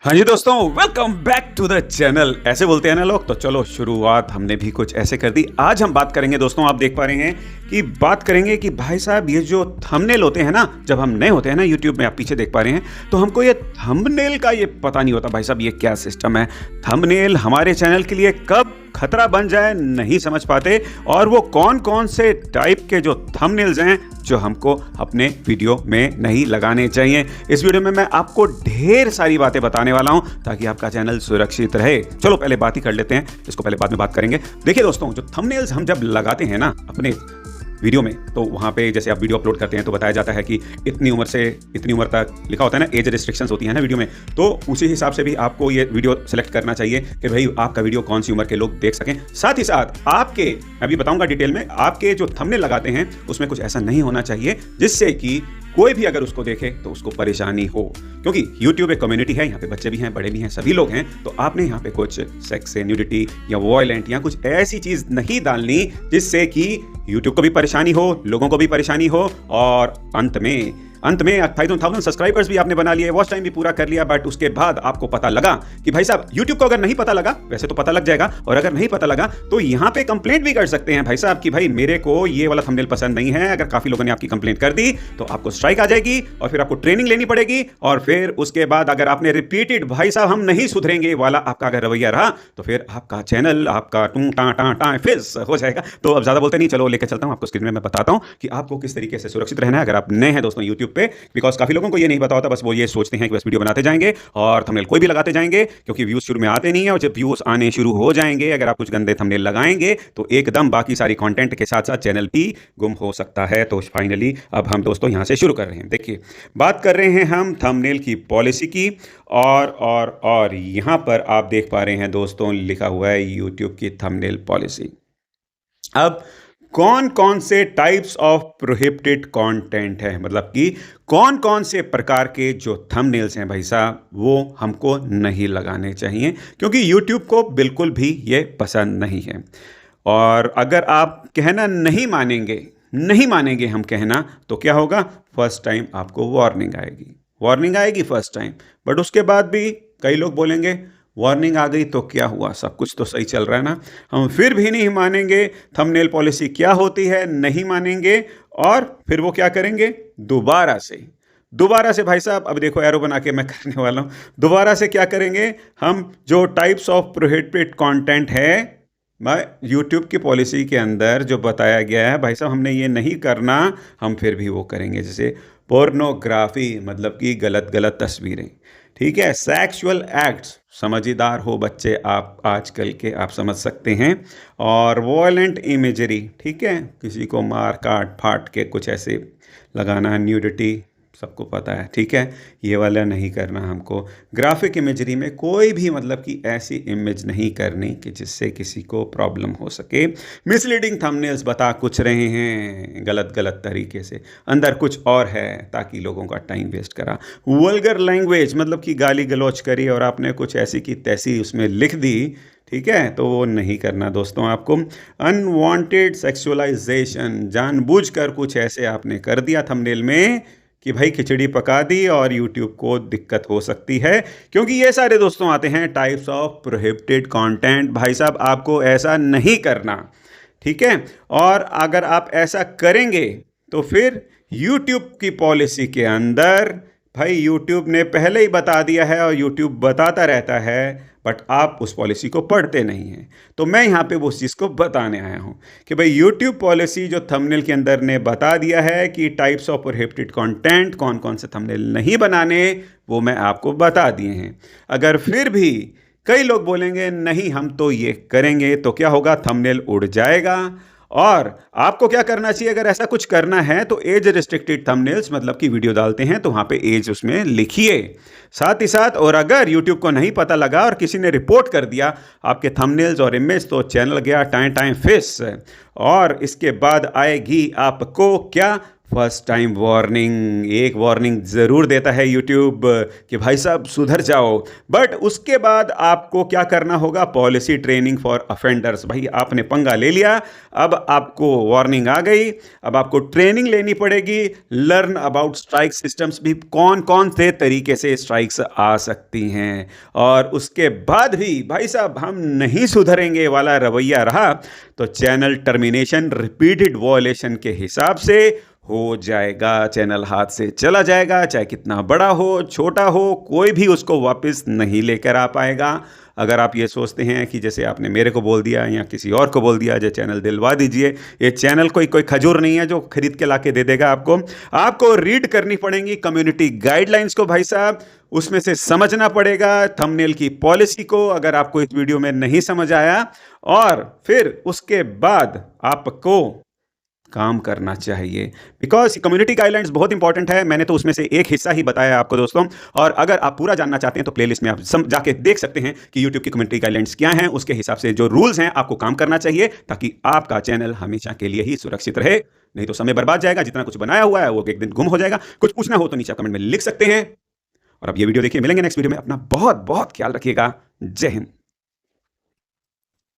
हाँ जी दोस्तों, welcome back to the channel. ऐसे बोलते हैं ना लोग, तो चलो शुरुआत हमने भी कुछ ऐसे कर दी। आज हम बात करेंगे दोस्तों, आप देख पा रहे हैं कि बात करेंगे कि भाई साहब ये जो थंबनेल होते हैं ना, जब हम नए होते हैं ना यूट्यूब में, आप पीछे देख पा रहे हैं, तो हमको ये थंबनेल का ये पता नहीं होता भाई साहब ये क्या सिस्टम है। थंबनेल हमारे चैनल के लिए कब खतरा बन जाए नहीं समझ पाते, और वो कौन कौन से टाइप के जो थंबनेल्स हैं जो हमको अपने वीडियो में नहीं लगाने चाहिए। इस वीडियो में मैं आपको ढेर सारी बातें बताने वाला हूं ताकि आपका चैनल सुरक्षित रहे। चलो पहले बात ही कर लेते हैं, इसको पहले बाद में बात करेंगे। देखिए दोस्तों, जो थंबनेल्स हम जब लगाते हैं ना अपने वीडियो में, तो वहाँ पे जैसे आप वीडियो अपलोड करते हैं तो बताया जाता है कि इतनी उम्र से इतनी उम्र तक लिखा होता है ना, एज रिस्ट्रिक्शंस होती है ना वीडियो में, तो उसी हिसाब से भी आपको ये वीडियो सेलेक्ट करना चाहिए कि भाई आपका वीडियो कौन सी उम्र के लोग देख सकें। साथ ही साथ आपके, मैं भी बताऊंगा डिटेल में, आपके जो थंबनेल लगाते हैं उसमें कुछ ऐसा नहीं होना चाहिए जिससे कि कोई भी अगर उसको देखे तो उसको परेशानी हो, क्योंकि YouTube एक कम्युनिटी है, यहाँ पे बच्चे भी हैं, बड़े भी हैं, सभी लोग हैं। तो आपने यहाँ पे कुछ सेक्स से न्यूडिटी या वॉयलेंट या कुछ ऐसी चीज नहीं डालनी जिससे कि YouTube को भी परेशानी हो, लोगों को भी परेशानी हो, और अंत में 5,000 सब्सक्राइबर्स भी आपने बना लिए, वॉच टाइम भी पूरा कर लिया, बट उसके बाद आपको पता लगा कि भाई साहब YouTube को अगर नहीं पता लगा, वैसे तो पता लग जाएगा, और अगर नहीं पता लगा तो यहाँ पे कंप्लेंट भी कर सकते हैं भाई साहब कि भाई मेरे को ये वाला थंबनेल पसंद नहीं है। अगर काफी लोगों ने आपकी कंप्लेंट कर दी तो आपको स्ट्राइक आ जाएगी, और फिर आपको ट्रेनिंग लेनी पड़ेगी, और फिर उसके बाद अगर आपने रिपीटेड भाई साहब हम नहीं सुधरेंगे वाला आपका अगर रवैया रहा तो फिर आपका चैनल आपका टूं टा टा टा फिस हो जाएगा। तो अब ज्यादा बोलते नहीं, चलो लेकर चलता हूं आपको स्क्रीन में, मैं बताता हूं कि आपको किस तरीके से सुरक्षित रहना है अगर आप नए हैं दोस्तों यूट्यूब पे। बिकॉज काफी लोगों को ये नहीं पता होता, बस वो ये सोचते हैं कि बस वीडियो बनाते जाएंगे और थंबनेल कोई भी लगाते जाएंगे, क्योंकि व्यूज शुरू में आते नहीं है, और जब व्यूज आने शुरू हो जाएंगे, अगर आप कुछ गंदे थंबनेल लगाएंगे तो एकदम बाकी सारी कंटेंट के साथ साथ चैनल भी गुम हो सकता है। तो फाइनली अब हम दोस्तों यहां से शुरू कर रहे हैं। देखिए, बात कर रहे हैं हम थंबनेल की पॉलिसी की, और यहां पर आप देख पा रहे हैं दोस्तों लिखा हुआ है यूट्यूब की थंबनेल पॉलिसी। अब कौन कौन से टाइप्स ऑफ प्रोहिबिटेड कंटेंट है, मतलब कि कौन कौन से प्रकार के जो थंबनेल्स हैं भाई साहब वो हमको नहीं लगाने चाहिए, क्योंकि YouTube को बिल्कुल भी ये पसंद नहीं है। और अगर आप कहना नहीं मानेंगे हम कहना, तो क्या होगा, फर्स्ट टाइम आपको वार्निंग आएगी फर्स्ट टाइम, बट उसके बाद भी कई लोग बोलेंगे वार्निंग आ गई तो क्या हुआ, सब कुछ तो सही चल रहा है ना। हम फिर भी नहीं मानेंगे। थंबनेल पॉलिसी क्या होती है, नहीं मानेंगे, और फिर वो क्या करेंगे, दोबारा से भाई साहब, अब देखो एरो बना के मैं करने वाला हूँ, दोबारा से क्या करेंगे हम, जो टाइप्स ऑफ प्रोहिबिटेड कंटेंट है यूट्यूब की पॉलिसी के अंदर जो बताया गया है भाई साहब हमने ये नहीं करना, हम फिर भी वो करेंगे। जैसे पोर्नोग्राफी, मतलब कि गलत तस्वीरें, ठीक है, सेक्सुअल एक्ट्स, समझदार हो बच्चे आप आजकल के, आप समझ सकते हैं, और वॉयलेंट इमेजरी, ठीक है, किसी को मार काट फाट के कुछ ऐसे लगाना, न्यूडिटी, सबको पता है, ठीक है, ये वाला नहीं करना हमको। ग्राफिक इमेजरी में कोई भी, मतलब कि ऐसी इमेज नहीं करनी कि जिससे किसी को प्रॉब्लम हो सके। मिसलीडिंग थंबनेल्स बता कुछ रहे हैं गलत तरीके से, अंदर कुछ और है ताकि लोगों का टाइम वेस्ट करा। वल्गर लैंग्वेज, मतलब कि गाली गलौज करी और आपने कुछ ऐसी की तैसी उसमें लिख दी, ठीक है, तो वो नहीं करना दोस्तों आपको। अनवांटेड सेक्सुअलाइजेशन, जानबूझकर कुछ ऐसे आपने कर दिया थंबनेल में कि भाई खिचड़ी पका दी, और YouTube को दिक्कत हो सकती है, क्योंकि ये सारे दोस्तों आते हैं टाइप्स ऑफ प्रोहिबिटेड कंटेंट। भाई साहब आपको ऐसा नहीं करना, ठीक है, और अगर आप ऐसा करेंगे तो फिर YouTube की पॉलिसी के अंदर, भाई YouTube ने पहले ही बता दिया है, और YouTube बताता रहता है, बट आप उस पॉलिसी को पढ़ते नहीं हैं। तो मैं यहाँ पे उस चीज़ को बताने आया हूँ कि भाई YouTube पॉलिसी जो थंबनेल के अंदर ने बता दिया है कि टाइप्स ऑफ प्रोहिबिटेड कंटेंट, कौन कौन से थंबनेल नहीं बनाने, वो मैं आपको बता दिए हैं। अगर फिर भी कई लोग बोलेंगे नहीं हम तो ये करेंगे, तो क्या होगा, थंबनेल उड़ जाएगा। और आपको क्या करना चाहिए, अगर ऐसा कुछ करना है तो एज रिस्ट्रिक्टेड थंबनेल्स, मतलब कि वीडियो डालते हैं तो वहाँ पे एज उसमें लिखिए साथ ही साथ। और अगर YouTube को नहीं पता लगा और किसी ने रिपोर्ट कर दिया आपके थंबनेल्स और इमेज, तो चैनल गया टाइम फिस, और इसके बाद आएगी आपको क्या, फर्स्ट टाइम वार्निंग, एक वार्निंग ज़रूर देता है यूट्यूब कि भाई साहब सुधर जाओ। बट उसके बाद आपको क्या करना होगा? Policy training for offenders. भाई आपने पंगा ले लिया, अब आपको वार्निंग आ गई, अब आपको ट्रेनिंग लेनी पड़ेगी। लर्न अबाउट स्ट्राइक सिस्टम्स, भी कौन कौन से तरीके से स्ट्राइक्स आ सकती हैं। और उसके बाद भी भाई साहब हम नहीं सुधरेंगे वाला रवैया रहा तो चैनल टर्मिनेशन रिपीटेड वॉयलेशन के हिसाब से हो जाएगा। चैनल हाथ से चला जाएगा, चाहे कितना बड़ा हो छोटा हो, कोई भी उसको वापस नहीं लेकर आ पाएगा। अगर आप ये सोचते हैं कि जैसे आपने मेरे को बोल दिया या किसी और को बोल दिया, जो चैनल दिलवा दीजिए, ये चैनल कोई कोई खजूर नहीं है जो खरीद के लाके दे देगा आपको। आपको रीड करनी पड़ेंगी कम्युनिटी गाइडलाइंस को भाई साहब, उसमें से समझना पड़ेगा थंबनेल की पॉलिसी को, अगर आपको इस वीडियो में नहीं समझ आया। और फिर उसके बाद आपको काम करना चाहिए, बिकॉज कम्युनिटी गाइडलाइंस बहुत इंपॉर्टेंट है। मैंने तो उसमें से एक हिस्सा ही बताया आपको दोस्तों, और अगर आप पूरा जानना चाहते हैं तो प्लेलिस्ट में आप जाके देख सकते हैं कि यूट्यूब की कम्युनिटी गाइडलाइंस क्या हैं। उसके हिसाब से जो रूल्स हैं आपको काम करना चाहिए, ताकि आपका चैनल हमेशा के लिए ही सुरक्षित रहे। नहीं तो समय बर्बाद जाएगा, जितना कुछ बनाया हुआ है वो एक दिन गुम हो जाएगा। कुछ पूछना हो तो नीचे कमेंट में लिख सकते हैं। और अब ये वीडियो देखिए, मिलेंगे नेक्स्ट वीडियो में। अपना बहुत बहुत ख्याल रखिएगा। जय हिंद।